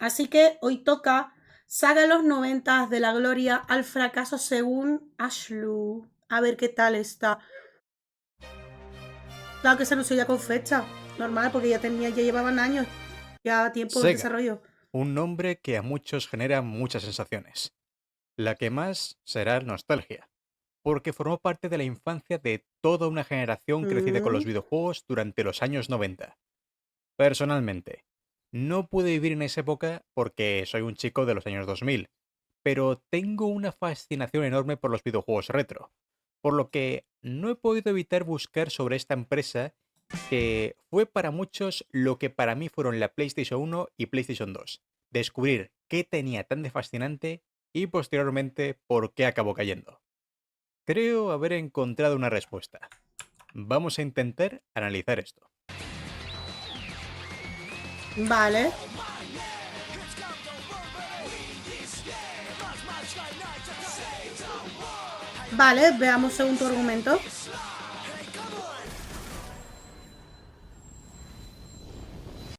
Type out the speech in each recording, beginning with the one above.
Así que hoy toca Saga de los 90 de la gloria al fracaso según Ashlu. A ver qué tal está. Claro que se anunció ya con fecha. Normal, porque ya llevaban años. Ya tiempo de Sega, desarrollo. un nombre que a muchos genera muchas sensaciones. La que más será nostalgia, porque formó parte de la infancia de toda una generación crecida con los Mm, videojuegos durante los años 90. Personalmente, no pude vivir en esa época porque soy un chico de los años 2000, pero tengo una fascinación enorme por los videojuegos retro, por lo que no he podido evitar buscar sobre esta empresa que fue para muchos lo que para mí fueron la PlayStation 1 y PlayStation 2. Descubrir qué tenía tan de fascinante y posteriormente por qué acabó cayendo. Creo haber encontrado una respuesta. Vamos a intentar analizar esto. vale. Vale, veamos según tu argumento.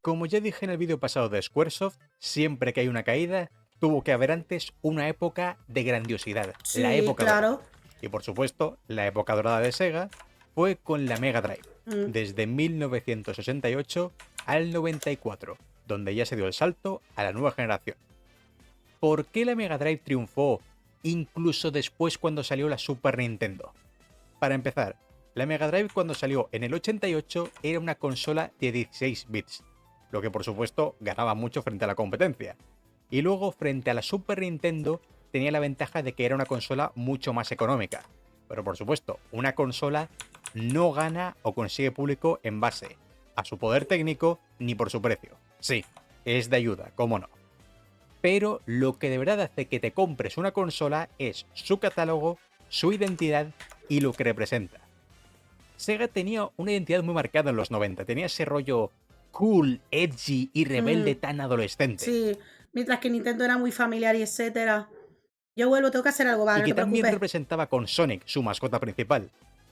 Como ya dije en el vídeo pasado de Squaresoft, siempre que hay una caída, tuvo que haber antes una época de grandiosidad, la Sí, época dorada. claro. Y por supuesto, la época dorada de Sega fue con la Mega Drive, Mm, desde 1988 al 94, donde ya se dio el salto a la nueva generación. ¿Por qué la Mega Drive triunfó incluso después cuando salió la Super Nintendo? Para empezar, la Mega Drive cuando salió en el 88 era una consola de 16 bits, lo que por supuesto ganaba mucho frente a la competencia. Y luego frente a la Super Nintendo tenía la ventaja de que era una consola mucho más económica. Pero por supuesto, una consola no gana o consigue público en base a su poder técnico ni por su precio. Sí, es de ayuda, cómo no. Pero lo que de verdad hace que te compres una consola es su catálogo, su identidad y lo que representa. Sega tenía una identidad muy marcada en los 90, tenía ese rollo cool, edgy y rebelde mm, tan adolescente. sí, mientras que Nintendo era muy familiar y etcétera. Yo vuelvo, tengo que hacer algo, vale, Y no que te también preocupes. representaba con Sonic, su mascota principal.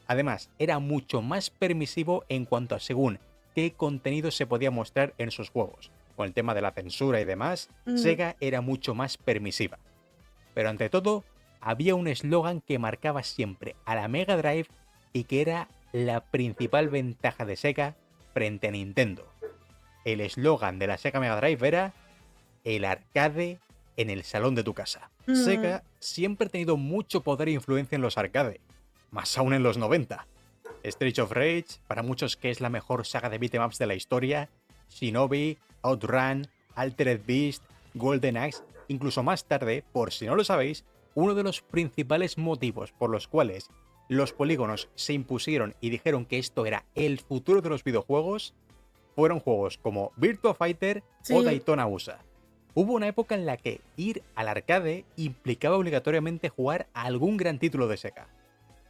Además, era mucho más permisivo en cuanto a según qué contenido se podía mostrar en sus juegos. Con el tema de la censura y demás, Mm, Sega era mucho más permisiva. Pero ante todo, había un eslogan que marcaba siempre a la Mega Drive y que era la principal ventaja de Sega frente a Nintendo. El eslogan de la Sega Mega Drive era el arcade en el salón de tu casa. mm, Sega siempre ha tenido mucho poder e influencia en los arcade, más aún en los 90. Streets of Rage, para muchos que es la mejor saga de beat'em ups de la historia, Shinobi, Outrun, Altered Beast, Golden Axe, incluso más tarde, por si no lo sabéis, uno de los principales motivos por los cuales los polígonos se impusieron y dijeron que esto era el futuro de los videojuegos, fueron juegos como Virtua Fighter o sí, Daytona USA. Hubo una época en la que ir al arcade implicaba obligatoriamente jugar a algún gran título de Sega,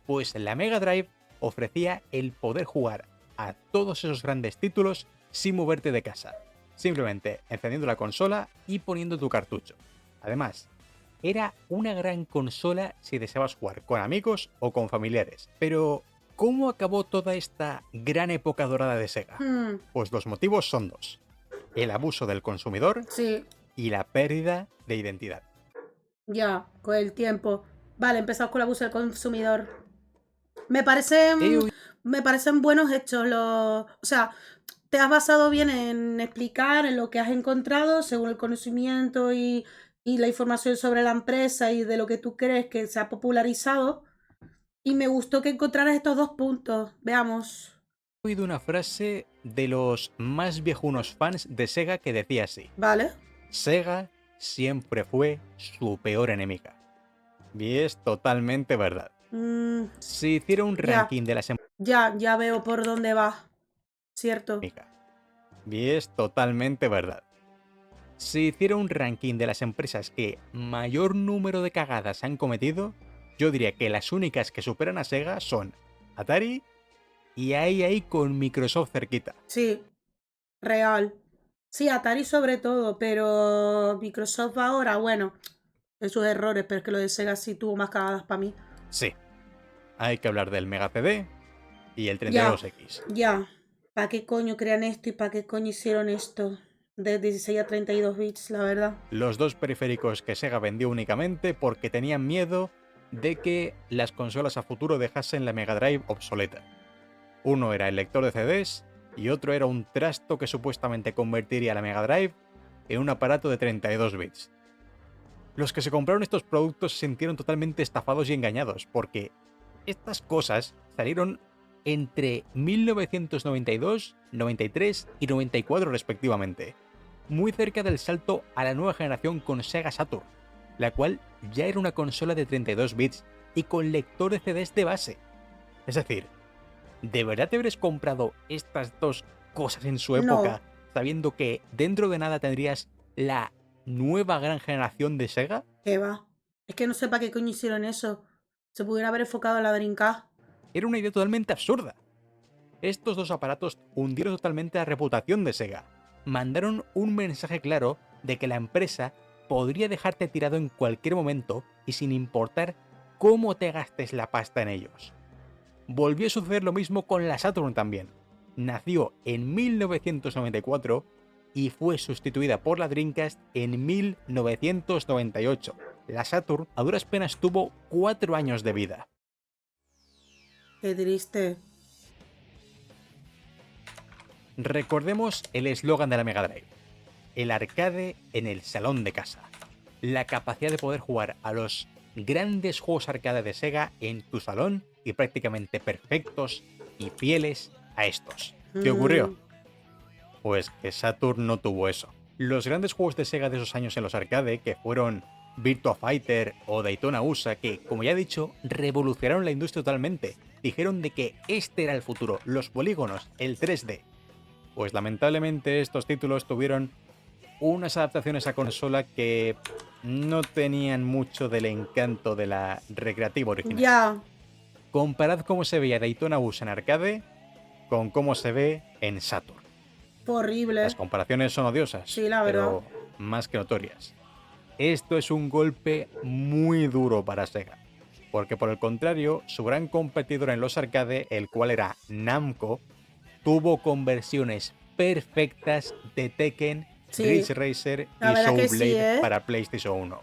pues la Mega Drive ofrecía el poder jugar a todos esos grandes títulos sin moverte de casa, simplemente encendiendo la consola y poniendo tu cartucho. Además, era una gran consola si deseabas jugar con amigos o con familiares. Pero, ¿cómo acabó toda esta gran época dorada de Sega? mm, Pues los motivos son dos: el abuso del consumidor sí, y la pérdida de identidad. ya, con el tiempo. Vale, empezamos con el abuso del consumidor. Me He parecen, oído me parecen buenos hechos o sea, te has basado bien en explicar en lo que has encontrado según el conocimiento y la información sobre la empresa y de lo que tú crees que se ha popularizado. Y me gustó que encontraras estos dos puntos. Veamos. oído una frase de los más viejunos fans de Sega que decía así: ¿Vale? Sega siempre fue su peor enemiga. Y es totalmente verdad. Mm, Si hiciera un ya, ranking de las ya veo por dónde va. Cierto. empresas, y es totalmente verdad. Si hiciera un ranking de las empresas que mayor número de cagadas han cometido, yo diría que las únicas que superan a Sega son Atari y ahí con Microsoft cerquita. Sí, real. Sí, Atari sobre todo, pero Microsoft ahora, bueno, en sus errores, pero es que lo de Sega sí tuvo más cagadas para mí. Sí, hay que hablar del Mega CD y el Ya, 32X. ya. ¿Para qué coño crean esto y para qué coño hicieron esto? De 16 a 32 bits, la verdad. Los dos periféricos que Sega vendió únicamente porque tenían miedo de que las consolas a futuro dejasen la Mega Drive obsoleta. Uno era el lector de CDs y otro era un trasto que supuestamente convertiría la Mega Drive en un aparato de 32 bits. Los que se compraron estos productos se sintieron totalmente estafados y engañados, porque estas cosas salieron entre 1992, 93 y 94 respectivamente, muy cerca del salto a la nueva generación con Sega Saturn, la cual ya era una consola de 32 bits y con lector de CDs de base. Es decir, ¿de verdad te habrías comprado estas dos cosas en su época, No, sabiendo que dentro de nada tendrías la nueva gran generación de Sega? que va. Es que no sé para qué coño hicieron eso. Se pudieron haber enfocado en la Dreamcast. Era una idea totalmente absurda. Estos dos aparatos hundieron totalmente la reputación de Sega. Mandaron un mensaje claro de que la empresa podría dejarte tirado en cualquier momento y sin importar cómo te gastes la pasta en ellos. Volvió a suceder lo mismo con la Saturn también. Nació en 1994 y fue sustituida por la Dreamcast en 1998. La Saturn a duras penas tuvo 4 años de vida. Qué triste. Recordemos el eslogan de la Mega Drive: el arcade en el salón de casa. La capacidad de poder jugar a los grandes juegos arcade de Sega en tu salón y prácticamente perfectos y fieles a estos. ¿Qué ocurrió? Pues que Saturn no tuvo eso. Los grandes juegos de Sega de esos años en los arcade, que fueron Virtua Fighter o Daytona USA, que, como ya he dicho, revolucionaron la industria totalmente. Dijeron de que este era el futuro, los polígonos, el 3D. Pues lamentablemente estos títulos tuvieron unas adaptaciones a consola que no tenían mucho del encanto de la recreativa original. Ya. Comparad cómo se veía Daytona USA en arcade con cómo se ve en Saturn. Fue horrible. Las comparaciones son odiosas, Sí, la verdad. pero más que notorias. Esto es un golpe muy duro para Sega, porque por el contrario, su gran competidor en los arcade, el cual era Namco, tuvo conversiones perfectas de Tekken, Sí. Ridge Racer La y verdad Soul que sí, Blade ¿eh? para PlayStation 1.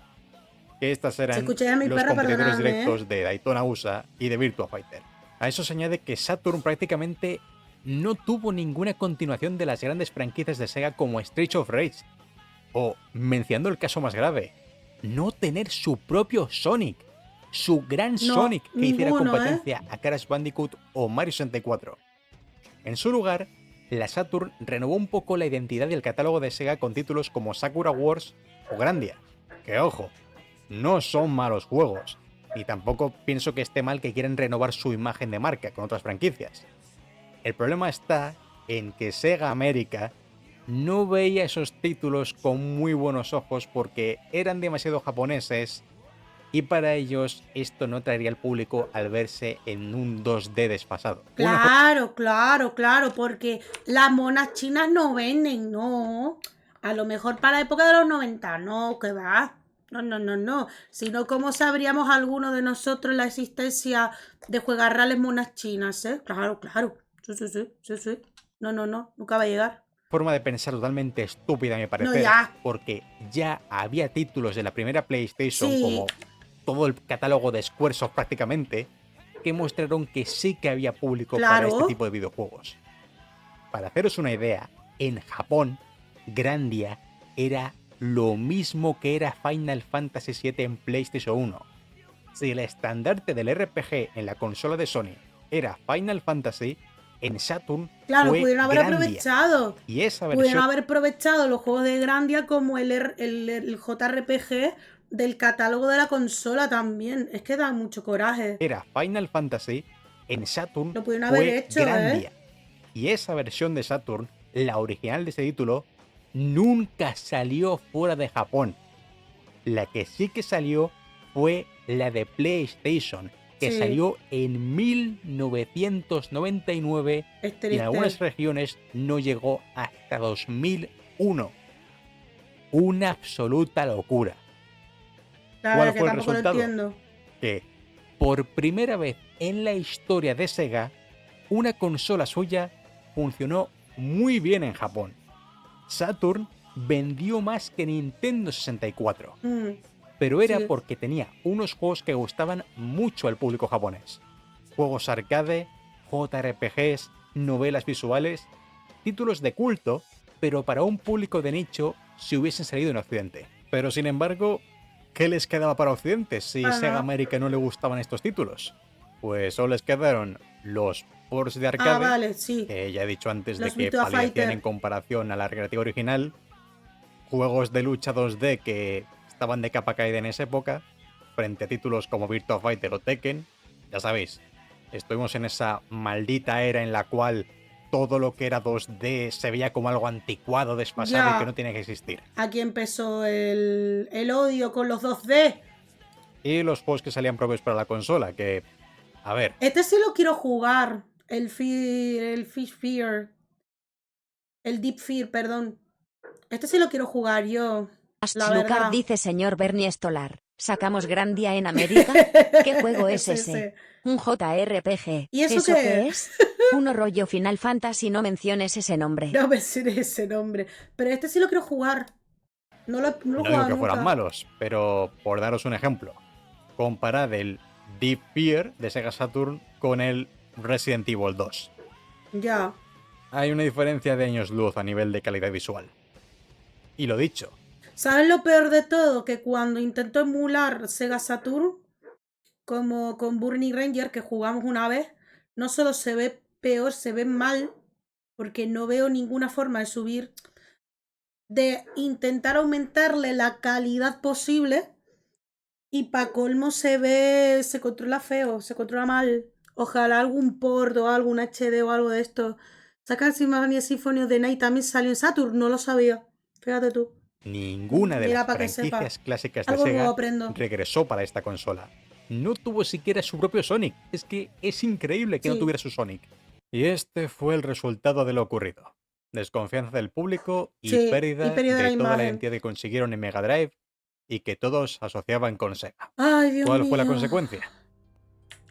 Estas eran escucháis a mi los perra, competidores perdonadme, directos de Daytona USA y de Virtua Fighter. A eso se añade que Saturn prácticamente no tuvo ninguna continuación de las grandes franquicias de Sega como Streets of Rage. O, mencionando el caso más grave, no tener su propio Sonic. Su gran No, Sonic que hiciera ninguno, competencia a Crash Bandicoot o Mario 64. En su lugar, la Saturn renovó un poco la identidad y el catálogo de Sega con títulos como Sakura Wars o Grandia. Que ojo, no son malos juegos. Y tampoco pienso que esté mal que quieran renovar su imagen de marca con otras franquicias. El problema está en que Sega América no veía esos títulos con muy buenos ojos porque eran demasiado japoneses y para ellos esto no traería al público al verse en un 2D desfasado. Claro, claro, claro, porque las monas chinas no venden, no. A lo mejor para la época de los 90, no, que va. No, no, no, no. Sino, ¿cómo sabríamos alguno de nosotros la existencia de juegarrales monas chinas, eh? Claro, claro. Sí, sí, sí, sí, sí. No, no, no, nunca va a llegar. Forma de pensar totalmente estúpida, a mi No, parecer, ya. porque ya había títulos de la primera PlayStation, Sí, como todo el catálogo de Squaresoft prácticamente, que mostraron que sí que había público para este claro. tipo de videojuegos. Para haceros una idea, en Japón, Grandia era lo mismo que era Final Fantasy VII en PlayStation 1. Si el estandarte del RPG en la consola de Sony era Final Fantasy, en Saturn Claro, fue pudieron haber Grandia. aprovechado. Y esa Pudieron versión haber aprovechado los juegos de Grandia como el JRPG del catálogo de la consola también. Es que da mucho coraje. era Final Fantasy, en Saturn Lo pudieron haber fue hecho, Grandia. Y esa versión de Saturn, la original de ese título, nunca salió fuera de Japón. La que sí que salió fue la de PlayStation, que Sí. salió en 1999 Es y en algunas triste. regiones no llegó hasta 2001. Una absoluta locura. La ¿Cuál verdad que fue el tampoco lo resultado? entiendo. Que por primera vez en la historia de Sega, una consola suya funcionó muy bien en Japón. Saturn vendió más que Nintendo 64. Mm, Pero era sí. porque tenía unos juegos que gustaban mucho al público japonés. Juegos arcade, JRPGs, novelas visuales, títulos de culto, pero para un público de nicho si hubiesen salido en Occidente. Pero sin embargo, ¿qué les quedaba para Occidente si Sega Ajá. América no le gustaban estos títulos? Pues solo les quedaron los ports de Ah, arcade, vale, sí. que ya he dicho antes de Los que Virtua palidecían Fighter. en comparación a la recreativa original, juegos de lucha 2D que estaban de capa caída en esa época, frente a títulos como Virtua Fighter o Tekken. Ya sabéis, estuvimos en esa maldita era en la cual todo lo que era 2D se veía como algo anticuado, desfasado y que no Ya. tenía que existir. Aquí empezó el odio con los 2D. Y los juegos que salían propios para la consola, que, a ver, Este sí lo quiero jugar. El Fish Fear. El Deep Fear, perdón. Este sí lo quiero jugar yo. La Lucar verdad. dice señor Bernie Stolar. ¿Sacamos Grandia en América? ¿Qué juego es ese? Un JRPG. ¿Y eso ¿Eso qué qué es? es? Uno rollo Final Fantasy, no menciones ese nombre. No me sé ese nombre. Pero este sí lo quiero jugar. No lo he no digo jugado que fueran nunca. malos, pero por daros un ejemplo, comparad el Deep Fear de Sega Saturn con el Resident Evil 2. Ya. Hay una diferencia de años luz a nivel de calidad visual. Y lo dicho, ¿Sabes lo peor de todo? Que cuando intento emular Sega Saturn, como con Burning Ranger, que jugamos una vez, no solo se ve peor, se ve mal, porque no veo ninguna forma de subir, de intentar aumentarle la calidad posible, y pa' colmo se controla feo, se controla mal. Ojalá algún port o algún HD o algo de esto. Sacan Symphony Symphony of the Night también salió en Saturn, no lo sabía. Fíjate tú. ninguna de Mira, las para que sepa. franquicias clásicas de Algo nuevo Sega aprendo. regresó para esta consola. No tuvo siquiera su propio Sonic. Es que es increíble que no Sí. tuviera su Sonic. Y este fue el resultado de lo ocurrido. Desconfianza del público y Sí, pérdida y pérdida de de la toda la imagen. identidad que consiguieron en Mega Drive y que todos asociaban con Sega. Ay, Dios ¿Cuál fue la mío. consecuencia?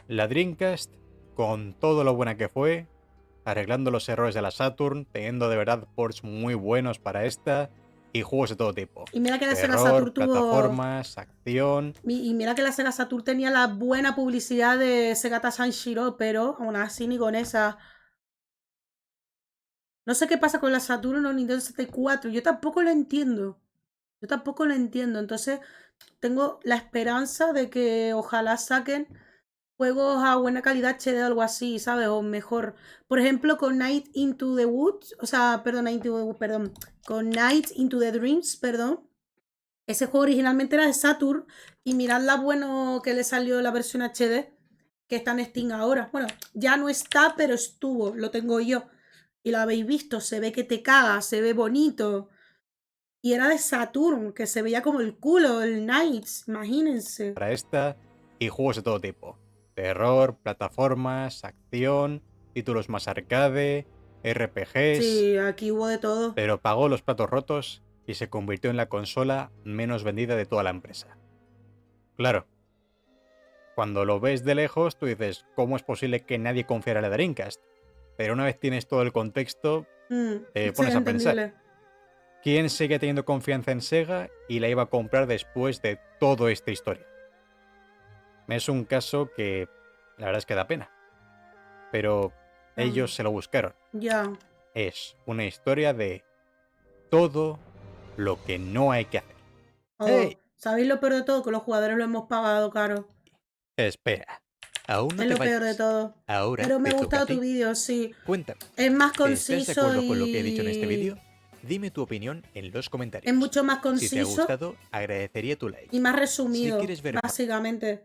La Dreamcast, con todo lo buena que fue, arreglando los errores de la Saturn, teniendo de verdad ports muy buenos para esta y juegos de todo tipo. Y mira que la Sega Terror, Saturn tuvo. plataformas, acción. Y mira que la Sega Saturn tenía la buena publicidad de Segata Sanshiro, pero aún así ni con esa. No sé qué pasa con la Saturn o Nintendo 64. Yo tampoco lo entiendo. Yo tampoco lo entiendo. Entonces, tengo la esperanza de que ojalá saquen juegos a buena calidad HD o algo así, ¿sabes? O mejor. Por ejemplo, con Night into the Woods. O sea, perdón, perdón. Con Night into the Dreams, perdón. Ese juego originalmente era de Saturn. Y mirad la bueno que le salió la versión HD. Que está en Steam ahora. Bueno, ya no está, pero estuvo. Lo tengo yo. Y lo habéis visto. Se ve que te caga. Se ve bonito. Y era de Saturn, que se veía como el culo, el Knights, imagínense. Para esta y juegos de todo tipo. Terror, plataformas, acción, títulos más arcade, RPGs. Sí, aquí hubo de todo. Pero pagó los platos rotos y se convirtió en la consola menos vendida de toda la empresa. Claro, cuando lo ves de lejos, tú dices, ¿cómo es posible que nadie confiara en la Dreamcast? Pero una vez tienes todo el contexto, te Sí, pones a pensar. entendible. ¿Quién sigue teniendo confianza en Sega y la iba a comprar después de toda esta historia? Es un caso que la verdad es que da pena. Pero ellos se lo buscaron. Ya. Es una historia de todo lo que no hay que hacer. Oh, ¡Hey! ¿sabéis lo peor de todo? Que los jugadores lo hemos pagado caro. Espera, aún no Es te lo peor de vayas. todo. Ahora Pero me te ha toca a gustado tu ti. vídeo, sí. Cuéntame, Es más ¿estás de conciso acuerdo y... con lo que he dicho en este vídeo? Dime tu opinión en los comentarios. Es mucho más Si te ha conciso gustado, agradecería tu like. y más Si resumido, quieres ver más básicamente.